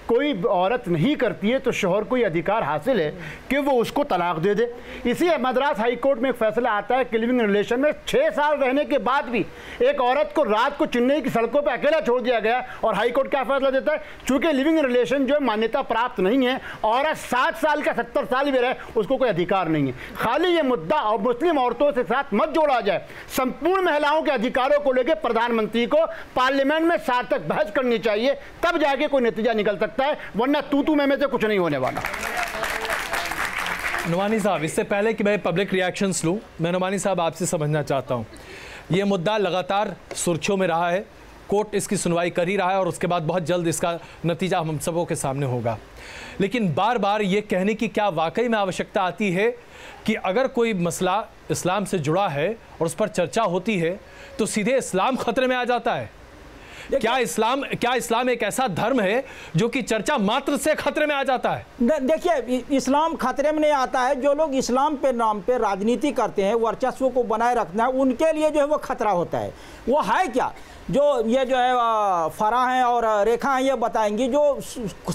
कोई औरत नहीं करती है तो शोहर को ये अधिकार हासिल है कि वो उसको तलाक दे दे। इसी मद्रास हाई कोर्ट में एक फैसला आता है कि लिविंग रिलेशन में 6 साल रहने के बाद भी एक औरत को रात को चेन्नई की सड़कों पे अकेला छोड़ दिया गया और हाई कोर्ट क्या फैसला देता है, चूंकि लिविंग रिलेशन जो है मान्यता प्राप्त नहीं है, औरत 60 साल का 70 साल भी रहे उसको कोई अधिकार नहीं है। खाली ये मुद्दा और मुस्लिम औरतों से साथ मत जोड़ा जाए, संपूर्ण महिलाओं के अधिकारों को लेकर प्रधानमंत्री को पार्लियामेंट में सार्थक बहस करनी चाहिए, तब जाके कोई नतीजा निकल सकता है, वरना तू में से कुछ नहीं होने वाला। नुमानी साहब, इससे पहले कि मैं पब्लिक रिएक्शंस लूं, मैं नुमानी साहब आपसे समझना चाहता हूं, यह मुद्दा लगातार सुर्खियों में रहा है, कोर्ट इसकी सुनवाई कर ही रहा है और उसके बाद बहुत जल्द इसका नतीजा हम सबों के सामने होगा, लेकिन बार बार ये कहने की क्या वाकई में आवश्यकता आती है कि अगर कोई मसला इस्लाम से जुड़ा है और उस पर चर्चा होती है तो सीधे इस्लाम खतरे में आ जाता है? क्या इस्लाम एक ऐसा धर्म है जो कि चर्चा मात्र से खतरे में आ जाता है? देखिए, इस्लाम खतरे में नहीं आता है। जो लोग इस्लाम पे नाम पे राजनीति करते हैं, वर्चस्व को बनाए रखना है, उनके लिए जो है वो खतरा होता है। वो है क्या, जो ये जो है फरा हैं और रेखा हैं, ये बताएंगी। जो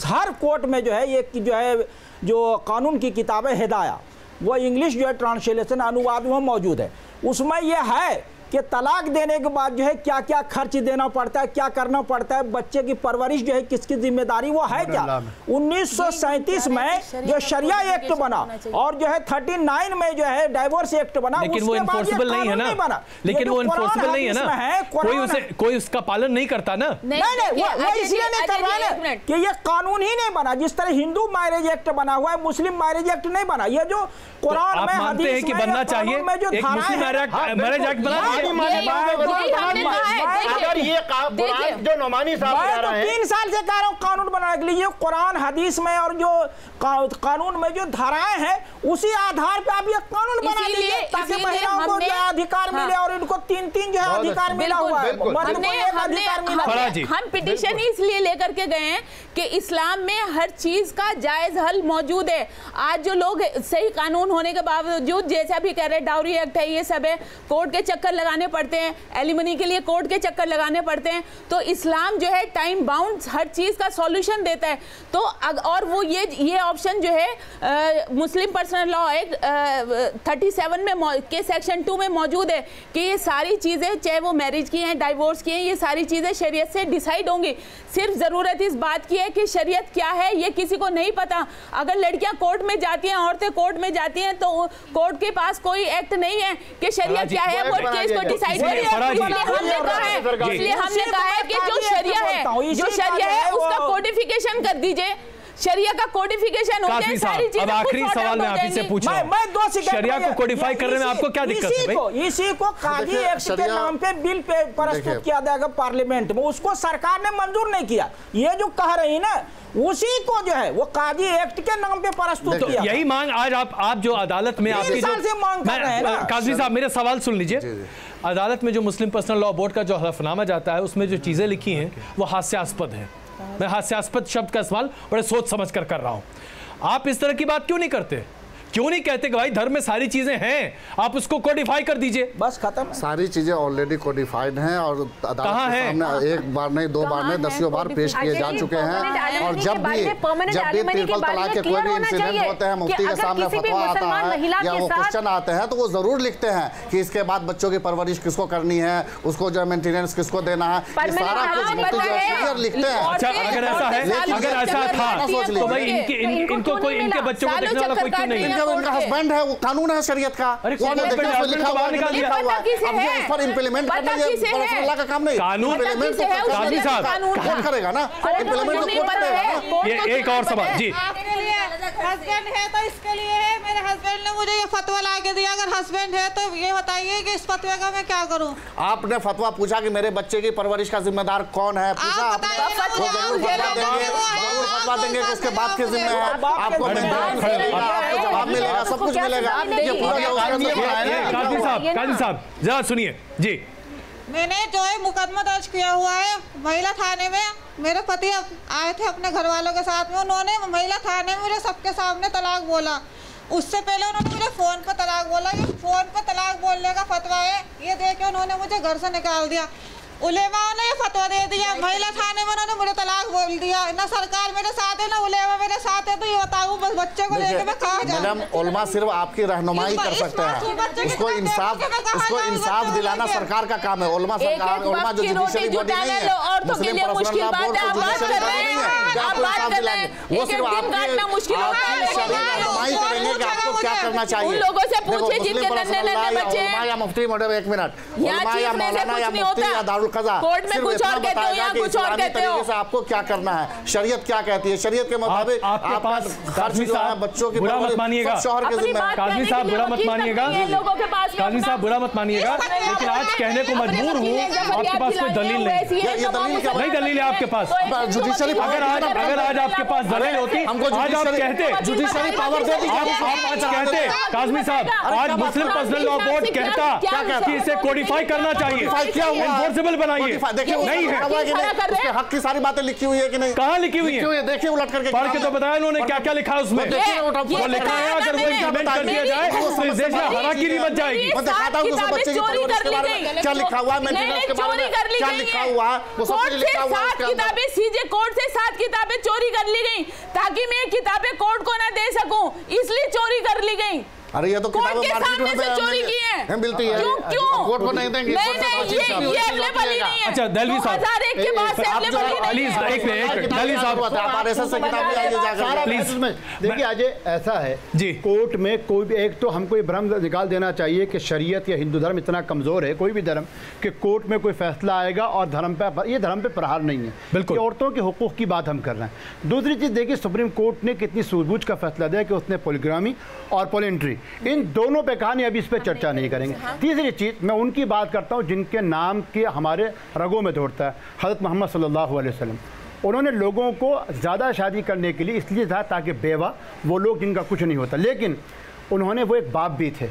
हर कोर्ट में जो है ये जो कानून की किताब है हिदाया, वो इंग्लिश जो है ट्रांसलेशन अनुवाद में मौजूद है। उसमें यह है कि तलाक देने के बाद जो है क्या क्या खर्च देना पड़ता है, क्या करना पड़ता है, बच्चे की परवरिश जो है किसकी जिम्मेदारी, वो है क्या। 1937 में जो शरिया एक्ट बना और जो है 39 में जो है डाइवोर्स एक्ट बना, लेकिन वो इन्फोर्सेबल नहीं है ना, लेकिन वो इन्फोर्सेबल नहीं है ना, कोई उसका पालन नहीं करता ना। नहीं, वो इसलिए नहीं कर रहा है कि ये कानून ही नहीं बना। जिस तरह हिंदू मैरिज एक्ट बना हुआ है, मुस्लिम मैरिज एक्ट नहीं बना। ये जो कुरान में, हदीस में, बनना चाहिए एक मुस्लिम मैरिज एक्ट बना। अगर ये जो नोमानी साहब कह रहे हैं, 3 साल से कह रहा हूँ कानून बनाने के लिए, कुरान हदीस में और जो कानून में जो धाराएं हैं उसी आधार पे आप ये कानून बना दीजिए ताकि महिलाओं को जो अधिकार मिले और इनको 3 जो है अधिकार मिला हुआ है। हम पिटीशन इसलिए लेकर के गए हैं कि इस्लाम में हर चीज का जायज हल मौजूद है। आज जो लोग सही कानून होने के बावजूद जैसा भी कह रहे डाउरी एक्ट है, ये सब है, कोर्ट के चक्कर लगा लगाने पड़ते हैं, एलिमनी के लिए कोर्ट के चक्कर लगाने पड़ते हैं। तो इस्लाम जो है टाइम बाउंड हर चीज़ का सॉल्यूशन देता है। तो और वो ये ऑप्शन जो है मुस्लिम पर्सनल लॉ एक्ट 37 में के सेक्शन 2 में मौजूद है कि ये सारी चीज़ें, चाहे वो मैरिज की हैं, डाइवोर्स की हैं, ये सारी चीज़ें शरीयत से डिसाइड होंगी। सिर्फ ज़रूरत इस बात की है कि शरीयत क्या है ये किसी को नहीं पता। अगर लड़कियां कोर्ट में जाती हैं, औरतें कोर्ट में जाती हैं, तो कोर्ट के पास कोई एक्ट नहीं है कि शरीयत क्या है वो केस को डिसाइड करे। इसलिए हमने कहा है कि जो शरिया है उसका कोडिफिकेशन कर दीजिए, शरिया का कोडिफिकेशन हो जाए, सारी चीजें। अब आखिरी सवाल मैं आप ही से पूछ रहा हूं, शरिया को कोडिफाई करने में आपको क्या दिक्कत है भाई? इसी को काजी एक्ट के नाम पे बिल पे प्रस्तुत किया जाएगा पार्लियामेंट में, उसको सरकार ने मंजूर नहीं किया। ये जो कह रही ना, उसी को जो है वो काजी एक्ट के नाम पे प्रस्तुत किया। यही मांग आज आप जो अदालत में आपकी जो मांग कर रहे हैं। काजी साहब मेरे सवाल सुन लीजिए। अदालत में जो मुस्लिम पर्सनल लॉ बोर्ड का जो हलफनामा जाता है उसमें जो चीजें लिखी हैं वो हास्यास्पद है। मैं हास्यास्पद शब्द का इस्तेमाल बड़े सोच समझ कर रहा हूं। आप इस तरह की बात क्यों नहीं करते? क्यों नहीं कहते कि भाई धर्म में सारी चीजें हैं, आप उसको कोडिफाई कर दीजिए, बस खत्म। सारी चीजें ऑलरेडी कोडिफाइड हैं और अदालत के सामने एक बार नहीं, दो बार नहीं, दसियों बार पेश किए जा चुके हैं। और जब भी ट्रिपल तलाक के कोई भी इंसिडेंट होते हैं, मुफ्ती के सामने फतवा आता है या वो क्वेश्चन आते हैं, तो वो जरूर लिखते हैं कि इसके बाद बच्चों की परवरिश किसको करनी है, उसको जो मेंटेनेंस किसको देना है, ये सारा कुछ मुफ्ती लिखते हैं। अच्छा, अगर ऐसा है, अगर ऐसा था तो भाई इनको कोई, इनके बच्चों को देखने वाला कोई क्यों नहीं है? उनका हस्बैंड है, वो कानून है शरीयत का, लिखा हुआ है, इस पर इंप्लीमेंट करना ये अल्लाह का काम नहीं। कानून इंप्लीमेंट काजी साहब कौन करेगा ना, इंप्लीमेंट तो कौन करेगा ना। ये एक और सवाल जी, हस्बैंड है तो इसके लिए है। मेरे हस्बैंड ने मुझे ये फतवा ला के दिया। अगर हस्बैंड है तो ये बताइए कि इस फतवे का मैं क्या करूं? आपने फतवा पूछा कि मेरे बच्चे की परवरिश का जिम्मेदार कौन है, पूछा आपने, वो जरूर फतवा देंगे कि उसके बाप के जिम्मे है, आपको आपको जवाब मिलेगा, सब कुछ मिलेगा। ये पूरा काजी साहब जरा सुनिए जी। मैंने जो है मुकदमा दर्ज किया हुआ है महिला थाने में। मेरे पति आए थे अपने घर वालों के साथ में, उन्होंने महिला थाने में मुझे सबके सामने तलाक बोला। उससे पहले उन्होंने मुझे फ़ोन पर तलाक बोला। ये फ़ोन पर तलाक बोलने का फतवा है, ये देख के उन्होंने मुझे घर से निकाल दिया। उलेमाओं ने ये फतवा दे दिया, महिला थाने में उन्होंने मुझे तलाक बोल दिया। ना सरकार मेरे साथ है ना उलेमा मेरे साथ है। तो ये बताऊं बस बच्चे को लेके मैं कहाँ जाऊं? मैडम, उलमा सिर्फ आपकी रहनुमाई कर सकते हैं, उसको इंसाफ दिलाना सरकार का काम है। उलमा सरकार, उलमा जो जुडिशरी बॉडी नहीं है, मुस्लिम पर्सनल लॉ बोर्ड को जुडिशरी बॉडी नहीं है कि आपको इंसाफ दिलाएंगे। वो सिर्फ आपकी रहनुमाई करेंगे कि आपको क्या करना चाहिए। लोगों से पूछिए जिनके नन्हे बच्चे हैं, या मुफ्ती मैडम, एक मिनट, उलमा या मौलाना या मुफ्ती या दारुल कज़ा सिर्फ इतना बताएगा कि इस्लामी तरीके से आपको क्या करना है, शरीयत क्या कहती है। शरीयत के मुताबिक आपके पास खर्च जो है बच्चों की बुरा मत मानिएगा, शौहर के जिम्मे है। काजी साहब बुरा मत मानिएगा, काजी साहब बुरा मत मानिएगा, लेकिन आज कहने को मजबूर हूँ, आपके पास कोई दलील नहीं। ये दलील क्या नहीं? दलील है आपके पास। जुडिशरी अगर आज आपके पास दलील होती, आज आप कहते जुडिशरी पावर दे दीजिए। आप आज कहते काज़मी साहब, आज मुस्लिम पर्सनल लॉ बोर्ड कहता कि इसे कोडिफाई करना चाहिए, एनफोर्सेबल बनाइए। देखिए नहीं है, उसके हक की सारी बातें लिखी हुई है कि नहीं? कहाँ लिखी हुई है? देखिए उलट करके पढ़ के तो बताया उन्होंने क्या क्या लिखा है उसमें। वो लिखा है, अगर वो इम्प्लीमेंट कर दिया जाए तो इस देश में हरागिरी मच जाएगी। मैं दिखाता हूं कि बच्चे की परवरिश के बारे में क्या लिखा हुआ है, मेंटेनेंस के बारे में क्या लिखा हुआ है, वो सब कुछ लिखा हुआ है। 7 किताबें सीजे कोर्ट से 7 किताबें चोरी कर ली गई ताकि मैं किताबें कोर्ट को ना दे सकूं, इसलिए चोरी कर ली गई। अरे ये तो किताबें मार्केट में चोरी की है, मिलती है, क्यों कोर्ट को नहीं देंगे। नहीं ये अवेलेबल ही नहीं है। अच्छा दलवी साहब, 2001 के बाद से अवेलेबल ही नहीं है। एक मिनट दलवी साहब, आप आरएसएस से किताब ले आइए जाकर प्लीज। देखिए आज ऐसा है जी, कोर्ट में कोई भी एक तो हमको ये भ्रम निकाल देना चाहिए कि शरीयत या हिंदू धर्म इतना कमजोर है, कोई भी धर्म, कि कोर्ट में कोई फैसला आएगा और धर्म पे, ये धर्म पे प्रहार नहीं है। बिल्कुल औरतों के हुकूक की बात हम कर रहे हैं। दूसरी चीज देखिए, सुप्रीम कोर्ट ने कितनी सूझबूझ का फैसला दिया कि उसने पॉलीग्रामी और पॉलिएंड्री इन दोनों पे कहा नहीं, अभी इस पे चर्चा नहीं करेंगे। तीसरी चीज मैं उनकी बात करता हूं जिनके नाम के हमारे रगों में दौड़ता है, हज़रत मोहम्मद सल्लल्लाहु अलैहि वसल्लम। उन्होंने लोगों को ज़्यादा शादी करने के लिए इसलिए था ताकि बेवा वो लोग जिनका कुछ नहीं होता, लेकिन उन्होंने वो एक बाप भी थे।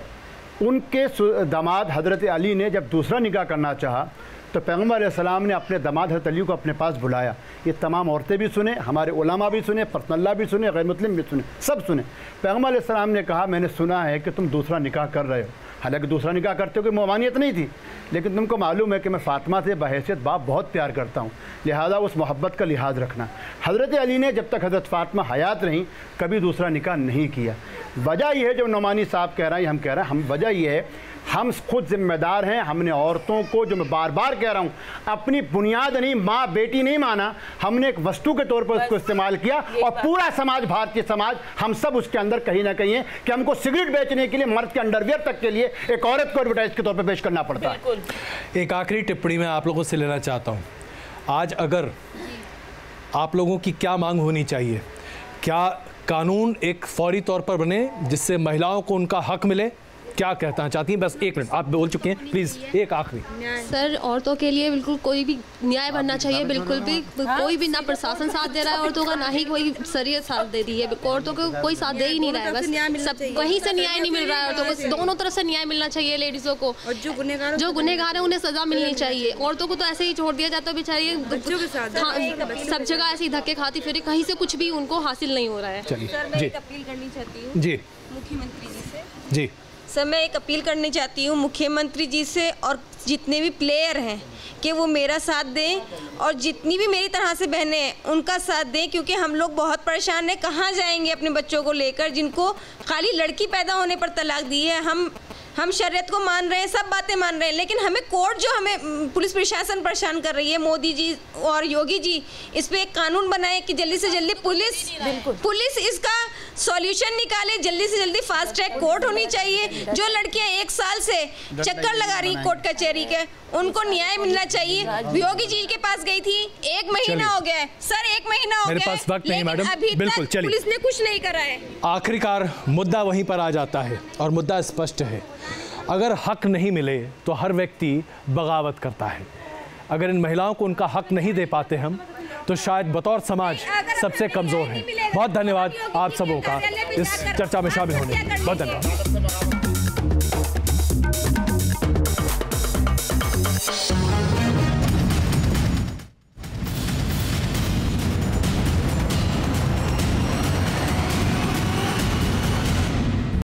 उनके दामाद हज़रत अली ने जब दूसरा निकाह करना चाहा तो पैगम्बर अलैहिस्सलाम ने अपने दामाद हज़रत अली को अपने पास बुलाया। ये तमाम औरतें भी सुने, हमारे उलमा भी सुने, पर्सनल्ला भी सुने, गैर मुस्लिम भी सुने, सब सुने। पैगम्बर अलैहिस्सलाम ने कहा, मैंने सुना है कि तुम दूसरा निकाह कर रहे हो। हालांकि दूसरा निकाह करते हुए ममानियत नहीं थी, लेकिन तुमको मालूम है कि मैं फ़ातिमा से बहैसियत बाप बहुत प्यार करता हूँ, लिहाजा उस मोहब्बत का लिहाज रखना। हज़रत अली ने जब तक हज़रत फ़ातिमा हयात रहीं कभी दूसरा निकाह नहीं किया। वजह यह है, जो नौमानी साहब कह रहे हैं, हम कह रहे हैं, हम वजह यह है, हम खुद जिम्मेदार हैं। हमने औरतों को, जो मैं बार बार कह रहा हूँ, अपनी बुनियाद नहीं, माँ बेटी नहीं माना, हमने एक वस्तु के तौर पर उसको इस्तेमाल किया। और पूरा समाज, भारतीय समाज, हम सब उसके अंदर कहीं ना कहीं है कि हमको सिगरेट बेचने के लिए मर्द के अंडरवियर तक के लिए एक औरत को एडवर्टाइज के तौर पर पेश करना पड़ता है। एक आखिरी टिप्पणी मैं आप लोगों से लेना चाहता हूँ। आज अगर आप लोगों की क्या मांग होनी चाहिए? क्या कानून एक फौरी तौर पर बने जिससे महिलाओं को उनका हक मिले? क्या कहना चाहती हैं? बस एक मिनट, आप बोल चुके हैं, प्लीज़ एक आखिरी। सर, औरतों के लिए बिल्कुल कोई भी न्याय बनना चाहिए, बिल्कुल भी कोई भी ना प्रशासन साथ दे रहा है औरतों का, ना ही कोई शरीयत साथ दे रही है। औरतों को कोई साथ दे ही नहीं रहा है, बस सब कहीं से न्याय नहीं मिल रहा है औरतों को। दोनों तरफ से न्याय मिलना चाहिए लेडीज़ों को, और जो गुनहगार है उन्हें सजा मिलनी चाहिए। औरतों को तो ऐसे ही छोड़ दिया जाता है, बेचारी सब जगह ऐसे ही धक्के खाती फिर, कहीं से कुछ भी उनको हासिल नहीं हो रहा है। चलिए, अपील करनी चाहती हूँ जी मुख्यमंत्री जी से। जी सर, मैं एक अपील करनी चाहती हूँ मुख्यमंत्री जी से और जितने भी प्लेयर हैं कि वो मेरा साथ दें, और जितनी भी मेरी तरह से बहनें हैं उनका साथ दें, क्योंकि हम लोग बहुत परेशान हैं। कहाँ जाएंगे अपने बच्चों को लेकर, जिनको खाली लड़की पैदा होने पर तलाक दी है। हम शरीयत को मान रहे हैं, सब बातें मान रहे हैं, लेकिन हमें कोर्ट जो हमें पुलिस प्रशासन परेशान कर रही है। मोदी जी और योगी जी इस पे एक कानून बनाए कि जल्दी से जल्दी पुलिस इसका सॉल्यूशन निकाले, जल्दी से जल्दी फास्ट ट्रैक कोर्ट होनी चाहिए। जो लड़कियां 1 साल से चक्कर लगा रही कोर्ट कचहरी के, उनको न्याय मिलना चाहिए। योगी जी के पास गई थी, 1 महीना हो गया है सर, 1 महीना हो गया है, लेकिन अभी तक पुलिस ने कुछ नहीं करा है। आखिरकार मुद्दा वहीं पर आ जाता है और मुद्दा स्पष्ट है। अगर हक नहीं मिले तो हर व्यक्ति बगावत करता है। अगर इन महिलाओं को उनका हक नहीं दे पाते हम, तो शायद बतौर समाज सबसे कमज़ोर हैं। बहुत धन्यवाद आप सबों का इस चर्चा में शामिल होने। बहुत धन्यवाद।